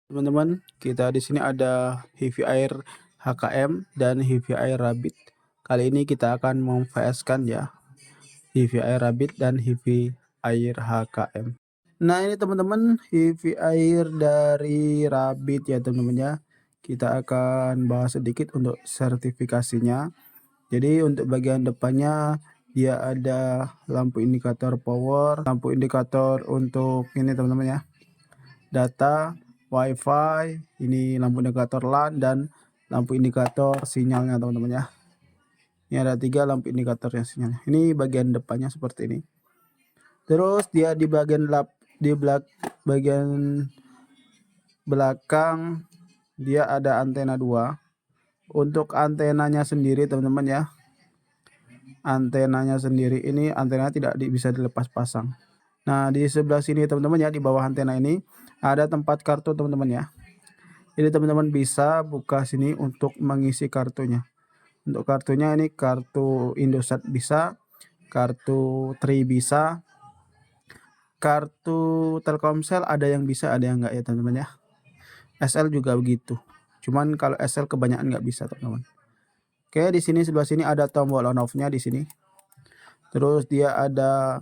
Teman-teman, kita di sini ada HiFi Air HKM dan HiFi Air Rabbit. Kali ini kita akan mem-VS-kan ya, HiFi Air Rabbit dan HiFi Air HKM. Nah, ini teman-teman, HiFi Air dari Rabbit ya teman-teman ya. Kita akan bahas sedikit untuk sertifikasinya. Jadi untuk bagian depannya dia ada lampu indikator power, lampu indikator untuk ini teman-teman ya, data, WiFi, ini lampu indikator LAN dan lampu indikator sinyalnya teman-teman ya. Ini ada 3 lampu indikatornya sinyalnya. Ini bagian depannya seperti ini. Terus dia di bagian bagian belakang dia ada antena 2. Untuk antenanya sendiri teman-teman ya. Antenanya sendiri ini antena tidak bisa dilepas pasang. Nah, di sebelah sini teman-teman ya, di bawah antena ini ada tempat kartu teman-teman ya. Jadi teman-teman bisa buka sini untuk mengisi kartunya. Untuk kartunya ini kartu Indosat bisa, kartu Tri bisa, kartu Telkomsel ada yang bisa, ada yang enggak ya teman-teman ya. SL juga begitu. Cuman kalau SL kebanyakan nggak bisa teman-teman. Oke, di sini sebelah sini ada tombol on off-nya di sini. Terus dia ada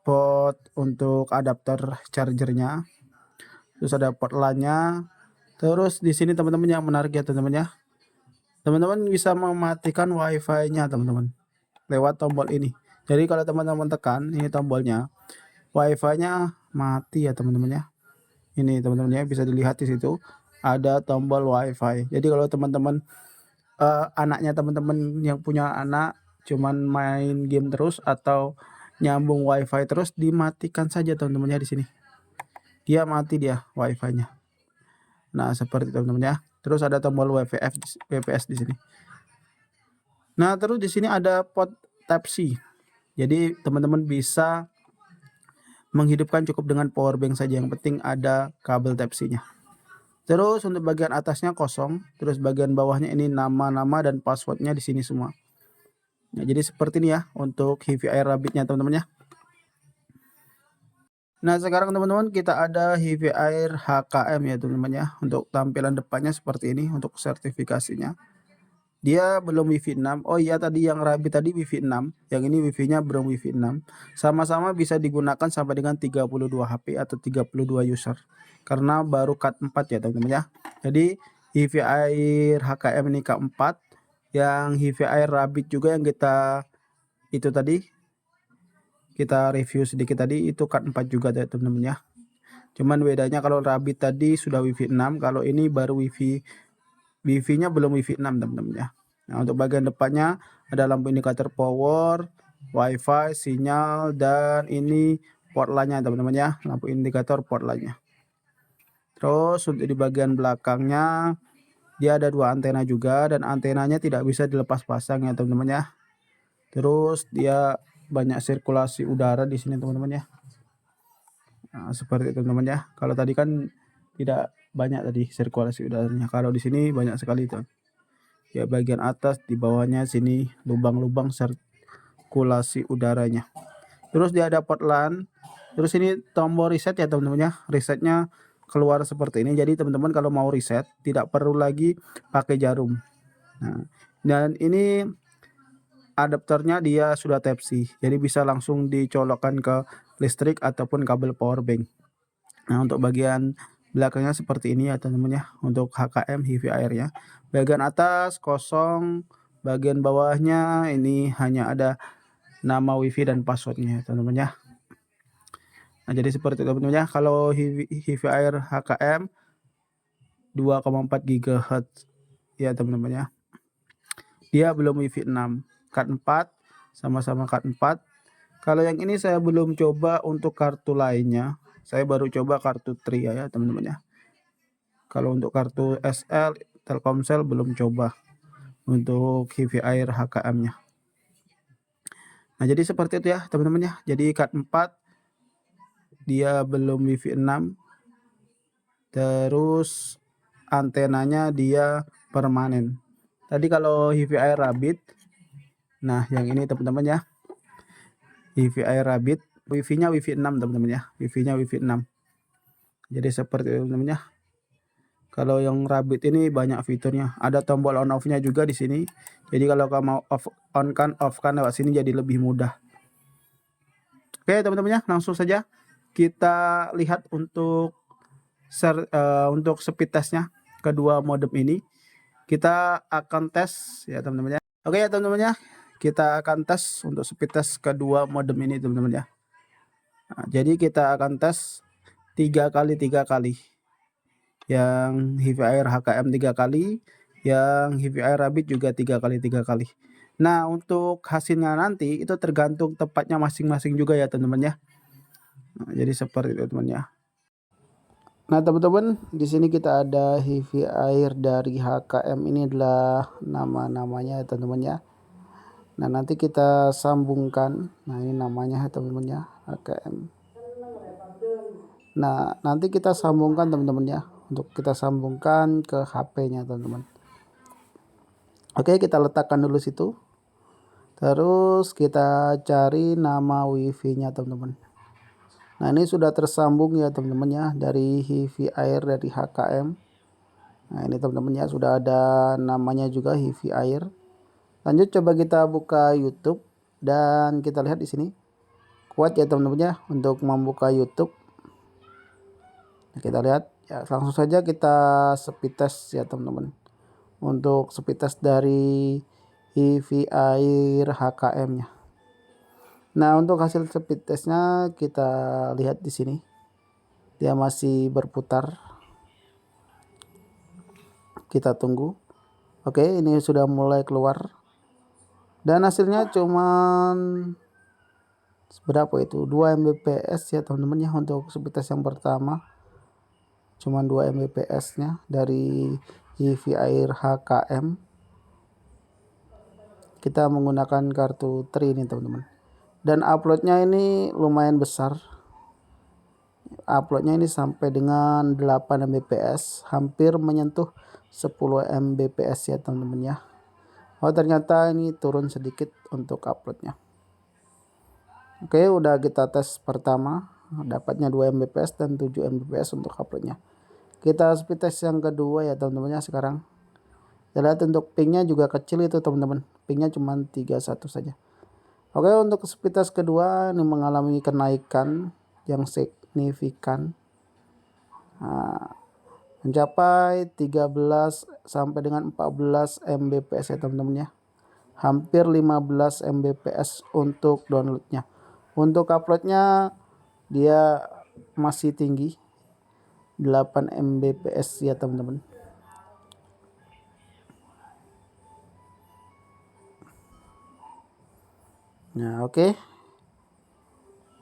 port untuk adapter chargernya. Terus ada port LAN-nya. Terus di sini teman-teman yang menarik ya teman-teman ya. Teman-teman bisa mematikan WiFi-nya teman-teman lewat tombol ini. Jadi kalau teman-teman tekan ini tombolnya, WiFi-nya mati ya teman-teman ya. Ini teman-teman ya, bisa dilihat di situ ada tombol WiFi. Jadi kalau teman-teman anaknya teman-teman yang punya anak cuman main game terus atau nyambung WiFi terus, dimatikan saja teman-teman ya di sini. Dia mati dia WiFi-nya. Nah, seperti teman-teman ya. Terus ada tombol WPS di sini. Nah, terus di sini ada port Type-C. Jadi teman-teman bisa menghidupkan cukup dengan power bank saja, yang penting ada kabel Type-C-nya. Terus untuk bagian atasnya kosong, terus bagian bawahnya ini nama-nama dan passwordnya di sini semua. Nah, jadi seperti ini ya untuk HiFi Air Rabbit-nya teman-teman ya. Nah, sekarang teman-teman kita ada HiFi Air HKM ya teman-teman ya. Untuk tampilan depannya seperti ini untuk sertifikasinya. Dia belum Wi-Fi 6. Oh iya, tadi yang Rabbit tadi Wi-Fi 6, yang ini Wi-Fi-nya belum Wi-Fi 6. Sama-sama bisa digunakan sampai dengan 32 HP atau 32 user. Karena baru Cat 4 ya teman-teman ya. Jadi HiFi Air HKM ini Cat 4, yang HiFi Air Rabbit juga yang kita itu tadi kita review sedikit tadi itu Cat 4 juga ya teman-teman ya. Cuman bedanya kalau Rabbit tadi sudah Wi-Fi 6, kalau ini baru Wi-Fi-nya belum Wi-Fi 6 teman-teman ya. Nah, untuk bagian depannya ada lampu indikator power, WiFi, sinyal, dan ini port LAN-nya teman-teman ya, lampu indikator port LAN-nya. Terus untuk di bagian belakangnya dia ada 2 antena juga, dan antenanya tidak bisa dilepas pasang ya teman-teman ya. Terus dia banyak sirkulasi udara di sini teman-teman ya. Nah, seperti itu teman-teman ya. Kalau tadi kan tidak banyak tadi sirkulasi udaranya. Kalau di sini banyak sekali tuh. Ya, bagian atas di bawahnya sini lubang-lubang sirkulasi udaranya. Terus dia ada port LAN. Terus ini tombol reset ya teman-teman ya. Resetnya keluar seperti ini. Jadi teman-teman kalau mau reset tidak perlu lagi pakai jarum. Nah, dan ini adapternya dia sudah Type-C. Jadi bisa langsung dicolokkan ke listrik ataupun kabel power bank. Nah, untuk bagian belakangnya seperti ini ya teman-teman ya, untuk HKM HiFi Air ya. Bagian atas kosong, bagian bawahnya ini hanya ada nama WiFi dan passwordnya ya teman-teman ya. Nah, jadi seperti itu teman-teman ya. Kalau HiFi Air HKM 2,4 GHz ya teman-teman ya. Dia belum WiFi 6, Cat 4, sama-sama Cat 4. Kalau yang ini saya belum coba untuk kartu lainnya. Saya baru coba kartu Tri ya teman-teman ya. Kalau untuk kartu SL, Telkomsel belum coba untuk HiFi Air HKM-nya. Nah, jadi seperti itu ya teman-teman ya. Jadi Cat 4 dia belum Wi-Fi 6. Terus antenanya dia permanen. Tadi kalau HiFi Air Rabbit, nah yang ini teman-teman ya. HiFi Air Rabbit Wi-Fi-nya Wi-Fi 6 teman-teman ya. Wi-Fi-nya Wi-Fi 6. Jadi seperti itu teman-teman ya. Kalau yang Rabbit ini banyak fiturnya, ada tombol on off-nya juga di sini. Jadi kalau kamu mau off kan lewat sini jadi lebih mudah. Oke teman-teman ya, langsung saja kita lihat untuk speed testnya kedua modem ini. Kita akan tes ya teman-teman ya. Oke ya teman-teman ya, kita akan tes untuk speed test kedua modem ini teman-teman ya. Nah, jadi kita akan tes 3 kali 3 kali. Yang HiFi Air HKM 3 kali, yang HiFi Air Rabbit juga 3 kali 3 kali. Nah, untuk hasilnya nanti itu tergantung tempatnya masing-masing juga ya teman-teman ya. Nah, jadi seperti itu teman ya. Nah, teman-teman, di sini kita ada HiFi Air dari HKM, ini adalah nama-namanya ya teman-teman ya. Nah, nanti kita sambungkan. Nah, ini namanya ya teman-teman ya, HKM. Nah, nanti kita sambungkan teman-teman ya, untuk kita sambungkan ke HP-nya teman-teman. Oke, kita letakkan dulu situ. Terus kita cari nama wifi-nya teman-teman. Nah, ini sudah tersambung ya teman-teman ya, dari HiFi Air dari HKM. Nah, ini teman-teman ya, sudah ada namanya juga HiFi Air. Lanjut coba kita buka YouTube dan kita lihat di sini. Kuat ya teman-teman ya untuk membuka YouTube. Nah, kita lihat ya, langsung saja kita speed test ya teman-teman. Untuk speed test dari HiFi Air HKM-nya. Nah, untuk hasil speed testnya kita lihat di sini. Dia masih berputar. Kita tunggu. Oke, ini sudah mulai keluar. Dan hasilnya cuman berapa itu? 2 Mbps ya teman-teman ya untuk speed test yang pertama. Cuman 2 Mbps-nya dari HiFi Air HKM. Kita menggunakan kartu Tri ini teman-teman. Dan uploadnya ini lumayan besar. Uploadnya ini sampai dengan 8 Mbps, hampir menyentuh 10 Mbps ya teman-teman ya. Oh, ternyata ini turun sedikit untuk uploadnya. Oke, udah kita tes pertama, dapatnya 2 Mbps dan 7 Mbps untuk uploadnya. Kita speed test yang kedua ya teman-teman ya sekarang. Kita lihat untuk pingnya juga kecil itu teman-teman, pingnya cuma 31 saja. Oke, untuk speed test kedua ini mengalami kenaikan yang signifikan. Nah, mencapai 13 sampai dengan 14 Mbps ya teman-teman ya. Hampir 15 Mbps untuk downloadnya. Untuk uploadnya dia masih tinggi, 8 Mbps ya teman-teman. Nah, oke.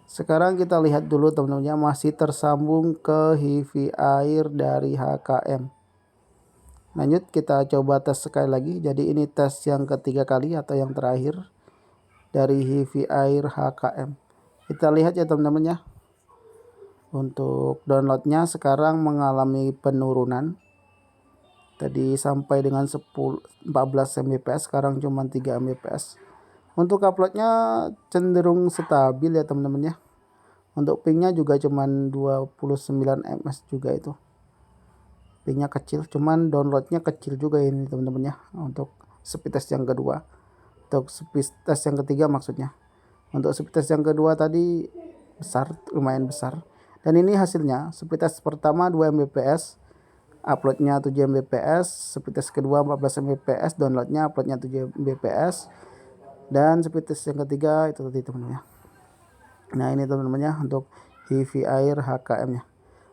Sekarang kita lihat dulu teman-teman ya, masih tersambung ke HiFi Air dari HKM. Lanjut kita coba tes sekali lagi. Jadi ini tes yang ketiga kali atau yang terakhir dari HiFi Air HKM. Kita lihat ya teman-teman ya. Untuk downloadnya sekarang mengalami penurunan. Tadi sampai dengan 14 Mbps, sekarang cuma 3 Mbps. Untuk uploadnya cenderung stabil ya teman-teman ya. Untuk pingnya juga cuman 29 ms juga itu. Pingnya kecil, cuman downloadnya kecil juga ini teman-teman ya. Untuk speed test yang kedua. Untuk speed test yang ketiga maksudnya. Untuk speed test yang kedua tadi besar, lumayan besar. Dan ini hasilnya, speed test pertama 2 Mbps, uploadnya 7 Mbps, speed test kedua 14 Mbps, downloadnya uploadnya 7 Mbps. Dan speed test yang ketiga itu tadi teman-teman ya. Nah, ini teman-teman ya untuk HiFi Air HKM nya.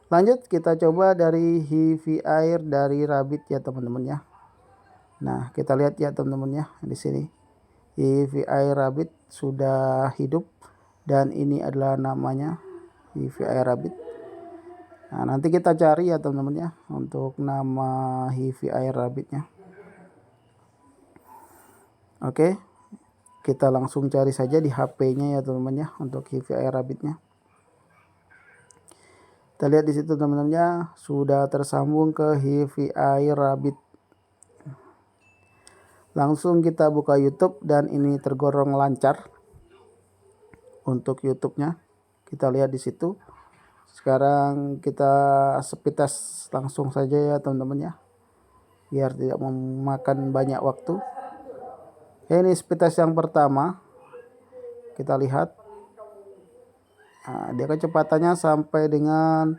Lanjut kita coba dari HiFi Air dari Rabbit ya teman-teman ya. Nah, kita lihat ya teman-teman ya di sini. HiFi Air Rabbit sudah hidup dan ini adalah namanya HiFi Air Rabbit. Nah, nanti kita cari ya teman-teman ya untuk nama HiFi Air Rabbit-nya. Oke. Kita langsung cari saja di HP-nya ya teman-teman ya untuk HiFi Air Rabbit-nya. Kita lihat di situ teman-teman ya, sudah tersambung ke HiFi Air Rabbit. Langsung kita buka YouTube dan ini tergolong lancar untuk YouTube-nya. Kita lihat di situ. Sekarang kita speed test langsung saja ya teman-teman ya, biar tidak memakan banyak waktu. Ini speed test yang pertama, kita lihat. Nah, dia kecepatannya sampai dengan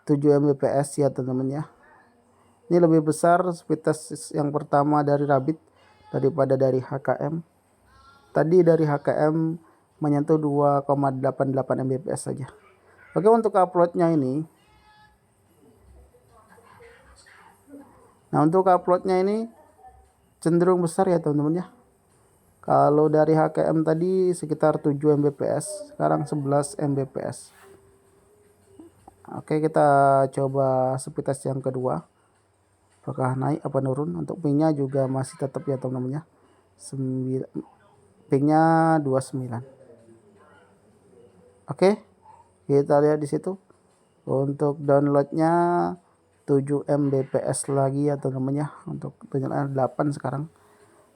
7 Mbps ya teman-teman ya. Ini lebih besar speed test yang pertama dari Rabbit daripada dari HKM. Tadi dari HKM menyentuh 2,88 Mbps saja. Oke, untuk uploadnya ini. Nah, untuk uploadnya ini cenderung besar ya teman-teman ya. Kalau dari HKM tadi sekitar 7 Mbps, sekarang 11 Mbps. Oke, kita coba speed test yang kedua. Apakah naik apa turun? Untuk pingnya juga masih tetap ya teman-teman ya. Pingnya 29. Oke, kita lihat di situ. Untuk downloadnya 7 Mbps lagi ya teman-teman ya. Untuk downloadnya 8 sekarang.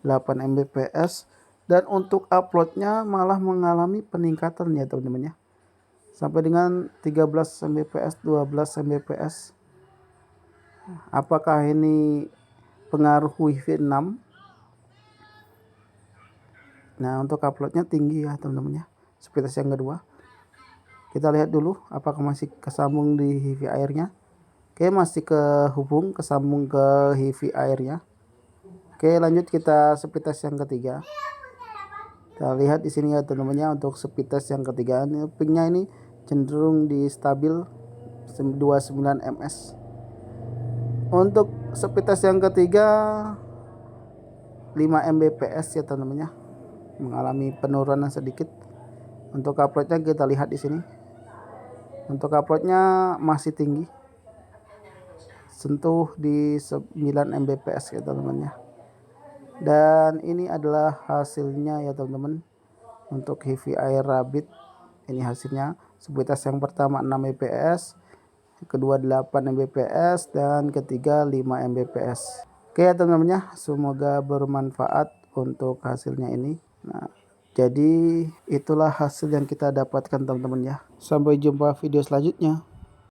8 Mbps. Dan untuk uploadnya malah mengalami peningkatan ya teman-teman ya. Sampai dengan 13 Mbps, 12 Mbps. Apakah ini pengaruh Wi-Fi 6? Nah, untuk uploadnya tinggi ya teman-teman ya. Speed test yang kedua. Kita lihat dulu apakah masih kesambung di HiFi airnya. Oke, masih kesambung ke HiFi airnya. Oke, lanjut kita speed test yang ketiga. Kita lihat di sini ya teman-teman ya, untuk speed test yang ketiga ini pingnya ini cenderung di stabil 29 ms. Untuk speed test yang ketiga 5 Mbps ya teman-teman ya, mengalami penurunan sedikit. Untuk uploadnya kita lihat di sini. Untuk uploadnya masih tinggi, sentuh di 9 Mbps ya teman-teman ya. Dan ini adalah hasilnya ya teman-teman. Untuk HiFi Air Rabbit ini hasilnya. Speed test yang pertama 6 Mbps, kedua 8 Mbps, dan ketiga 5 Mbps. Oke ya teman-teman ya, semoga bermanfaat untuk hasilnya ini. Nah, jadi itulah hasil yang kita dapatkan teman-teman ya. Sampai jumpa video selanjutnya.